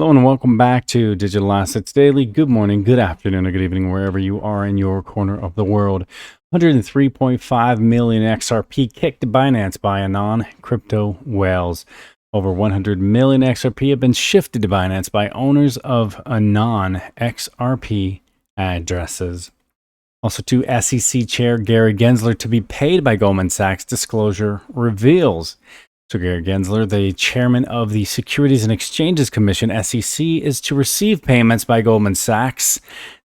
Hello and welcome back to Digital Assets Daily. Good morning, good afternoon, or good evening, wherever you are in your corner of the world. 103.5 million XRP kicked to Binance by Anon crypto whales. Over 100 million XRP have been shifted to Binance by owners of Anon XRP addresses. Also, to SEC Chair Gary Gensler to be paid by Goldman Sachs, disclosure reveals. So Gary Gensler, the chairman of the Securities and Exchanges Commission, SEC, is to receive payments by Goldman Sachs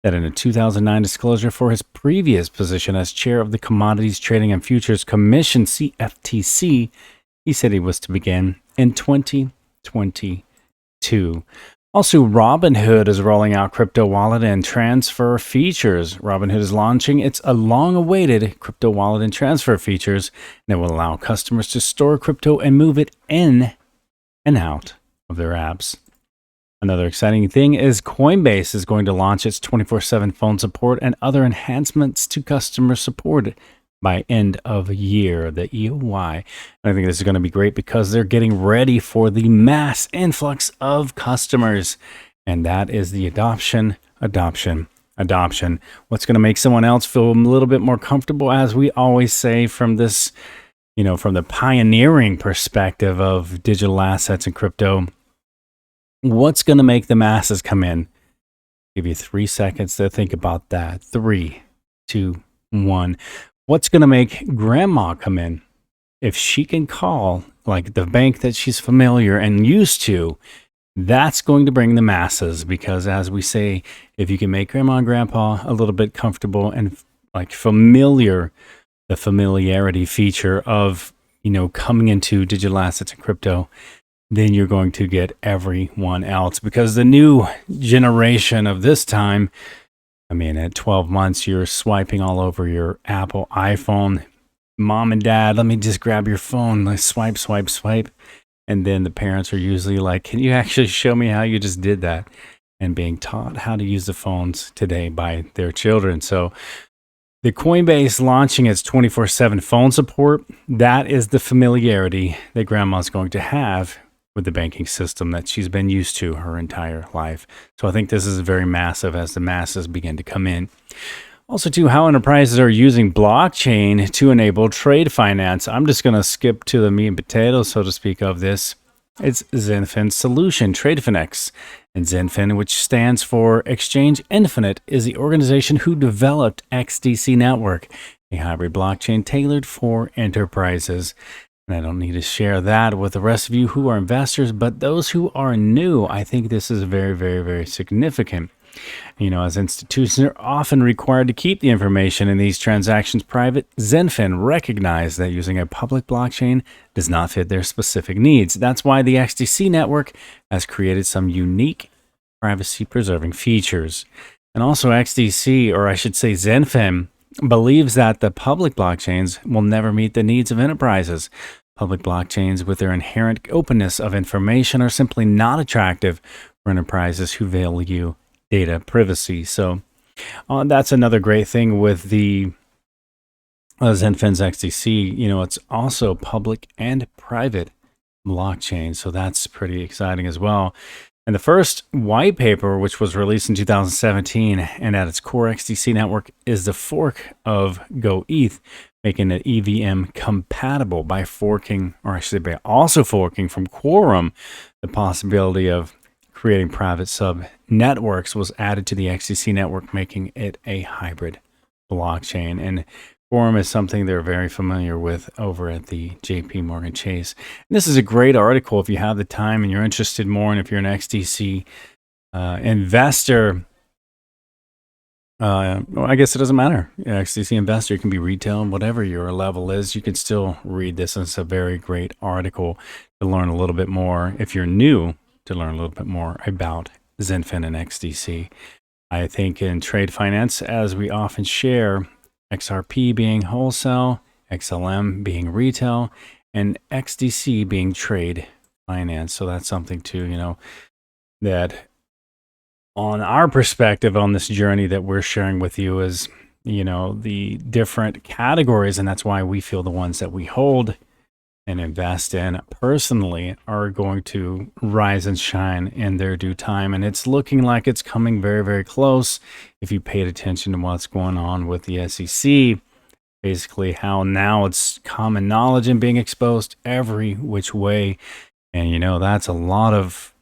that in a 2009 disclosure for his previous position as chair of the Commodities Trading and Futures Commission, CFTC, he said he was to begin in 2022. Also, Robinhood is rolling out crypto wallet and transfer features. Robinhood is launching its long-awaited crypto wallet and transfer features that will allow customers to store crypto and move it in and out of their apps. Another exciting thing is Coinbase is going to launch its 24/7 phone support and other enhancements to customer support by end of year, the EOY. And I think this is going to be great because they're getting ready for the mass influx of customers. And that is the adoption. What's going to make someone else feel a little bit more comfortable, as we always say, from this, from the pioneering perspective of digital assets and crypto. What's going to make the masses come in? Give you 3 seconds to think about that. 3, 2, 1. What's going to make grandma come in? If she can call like the bank that she's familiar and used to, that's going to bring the masses, because as we say, if you can make grandma and grandpa a little bit comfortable and like familiar, the familiarity feature of, coming into digital assets and crypto, then you're going to get everyone else, because the new generation of this time, at 12 months, you're swiping all over your Apple iPhone. Mom and dad, let me just grab your phone. Let's swipe. And then the parents are usually like, can you actually show me how you just did that? And being taught how to use the phones today by their children. So the Coinbase launching its 24/7 phone support, that is the familiarity that grandma's going to have with the banking system that she's been used to her entire life. So I think this is very massive as the masses begin to come in. Also, too, how enterprises are using blockchain to enable trade finance. I'm just going to skip to the meat and potatoes, so to speak, of this. It's XinFin's solution, TradeFinex. And XinFin, which stands for Exchange Infinite, is the organization who developed XDC Network, a hybrid blockchain tailored for enterprises. And I don't need to share that with the rest of you who are investors, but those who are new, I think this is very, very, very significant. As institutions are often required to keep the information in these transactions private, XinFin recognized that using a public blockchain does not fit their specific needs. That's why the XDC network has created some unique privacy-preserving features. And also XDC, or I should say XinFin, believes that the public blockchains will never meet the needs of enterprises. Public blockchains, with their inherent openness of information, are simply not attractive for enterprises who value data privacy. So that's another great thing with the XinFin's XDC. It's also public and private blockchain. So that's pretty exciting as well. And the first white paper, which was released in 2017, and at its core, XDC network is the fork of GoETH, making it EVM compatible by forking, or I should say by also forking from Quorum. The possibility of creating private sub networks was added to the XDC network, making it a hybrid blockchain. And Quorum is something they're very familiar with over at the JP Morgan Chase. And this is a great article if you have the time and you're interested more, and if you're an XDC investor. I guess it doesn't matter. XDC investor, you can be retail, whatever your level is, you can still read this. And it's a very great article to learn a little bit more. If you're new, to learn a little bit more about XinFin and XDC. I think in trade finance, as we often share, XRP being wholesale, XLM being retail, and XDC being trade finance. So that's something to, that on our perspective on this journey that we're sharing with you is, the different categories. And that's why we feel the ones that we hold and invest in personally are going to rise and shine in their due time. And it's looking like it's coming very, very close. If you paid attention to what's going on with the SEC, basically how now it's common knowledge and being exposed every which way. And, that's a lot of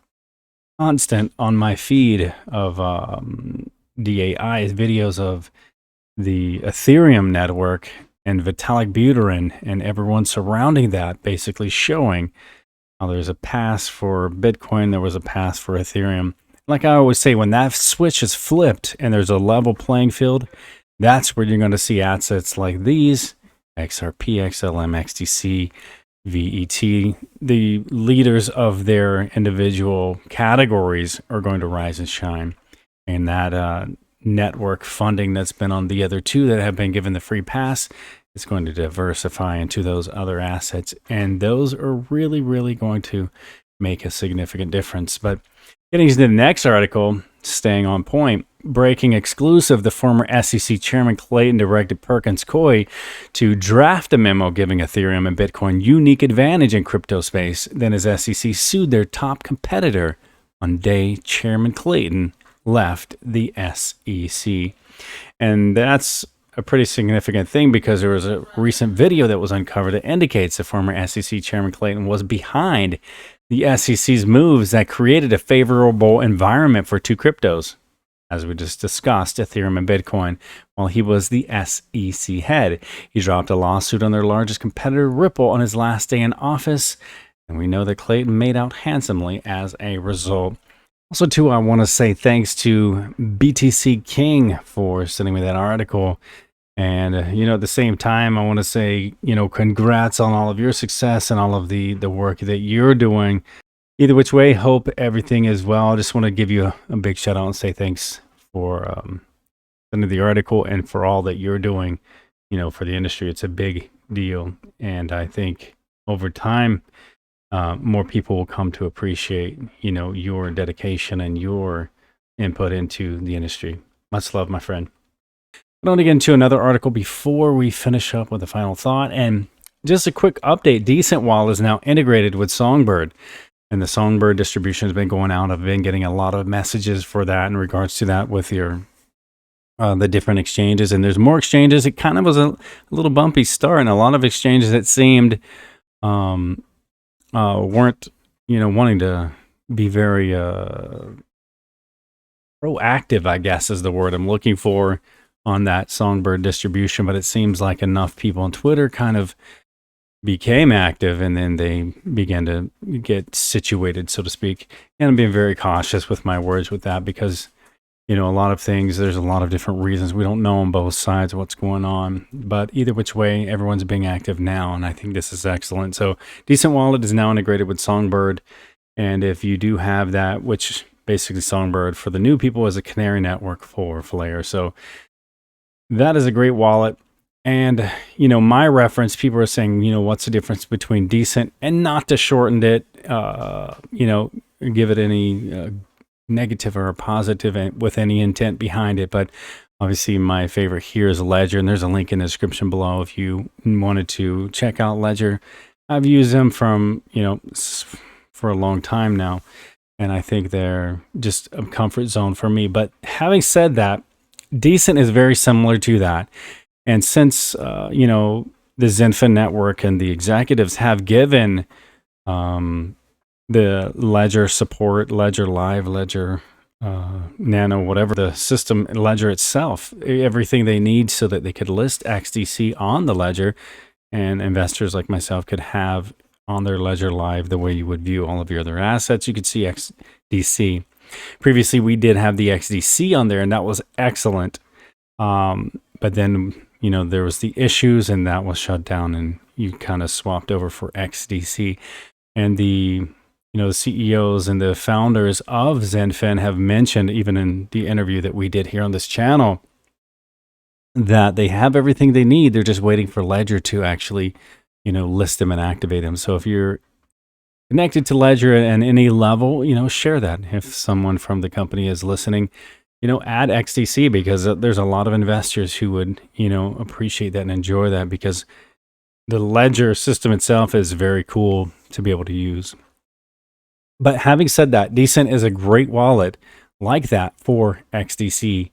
constant on my feed of DAI videos of the Ethereum network and Vitalik Buterin and everyone surrounding that, basically showing how there's a pass for Bitcoin, there was a pass for Ethereum. Like I always say, when that switch is flipped and there's a level playing field, that's where you're going to see assets like these, XRP, XLM, XTC, VET, the leaders of their individual categories are going to rise and shine. And that network funding that's been on the other two that have been given the free pass is going to diversify into those other assets. And those are really, really going to make a significant difference. But getting to the next article, staying on point, breaking exclusive, the former SEC chairman Clayton directed Perkins Coie to draft a memo giving Ethereum and Bitcoin unique advantage in crypto space. Then as SEC sued their top competitor on day Chairman Clayton left the SEC. And that's a pretty significant thing because there was a recent video that was uncovered that indicates the former SEC chairman Clayton was behind the SEC's moves that created a favorable environment for two cryptos, as we just discussed, Ethereum and Bitcoin, while he was the SEC head. He dropped a lawsuit on their largest competitor, Ripple, on his last day in office, and we know that Clayton made out handsomely as a result. Also, too, I want to say thanks to BTC King for sending me that article. And, at the same time, I want to say, congrats on all of your success and all of the work that you're doing. Either which way, hope everything is well. I just want to give you a big shout out and say thanks for sending the article and for all that you're doing, for the industry. It's a big deal. And I think over time, more people will come to appreciate, your dedication and your input into the industry. Much love, my friend. I want to get into another article before we finish up with the final thought. And just a quick update, Decent Wallet is now integrated with Songbird. And the Songbird distribution has been going out. I've been getting a lot of messages for that in regards to that with your the different exchanges. And there's more exchanges. It kind of was a little bumpy start. And a lot of exchanges, it seemed, weren't, wanting to be very proactive, I guess is the word I'm looking for, on that Songbird distribution. But it seems like enough people on Twitter kind of became active, and then they began to get situated, so to speak. And I'm being very cautious with my words with that because, a lot of things, there's a lot of different reasons. We don't know on both sides what's going on. But either which way, everyone's being active now, and I think this is excellent. So Decent Wallet is now integrated with Songbird. And if you do have that, which basically Songbird for the new people is a canary network for Flare. So that is a great wallet. And, my reference, people are saying, what's the difference between Decent and not to shorten it, give it any negative or positive with any intent behind it. But obviously my favorite here is Ledger, and there's a link in the description below if you wanted to check out Ledger. I've used them from, for a long time now, and I think they're just a comfort zone for me. But having said that, Decent is very similar to that. And since, the XinFin network and the executives have given the Ledger support, Ledger Live, Ledger Nano, whatever the system, Ledger itself, everything they need so that they could list XDC on the Ledger, and investors like myself could have on their Ledger Live the way you would view all of your other assets. You could see XDC. Previously, we did have the XDC on there, and that was excellent. But then, there was the issues, and that was shut down, and you kind of swapped over for XDC. And the CEOs and the founders of XinFin have mentioned, even in the interview that we did here on this channel, that they have everything they need. They're just waiting for Ledger to actually, list them and activate them. So if you're connected to Ledger at any level, share that. If someone from the company is listening, add XDC, because there's a lot of investors who would, appreciate that and enjoy that, because The ledger system itself is very cool to be able to use. But having said that, Decent is a great wallet like that for XDC.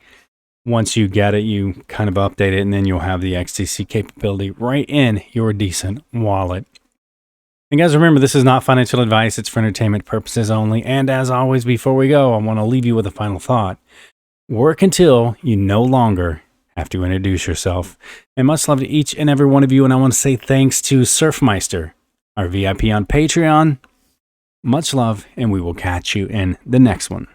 Once you get it, you kind of update it, and then you'll have the XDC capability right in your Decent wallet. And guys, remember, this is not financial advice. It's for entertainment purposes only. And as always, before we go, I want to leave you with a final thought. Work until you no longer have to introduce yourself. And much love to each and every one of you. And I want to say thanks to Surfmeister, our VIP on Patreon. Much love, and we will catch you in the next one.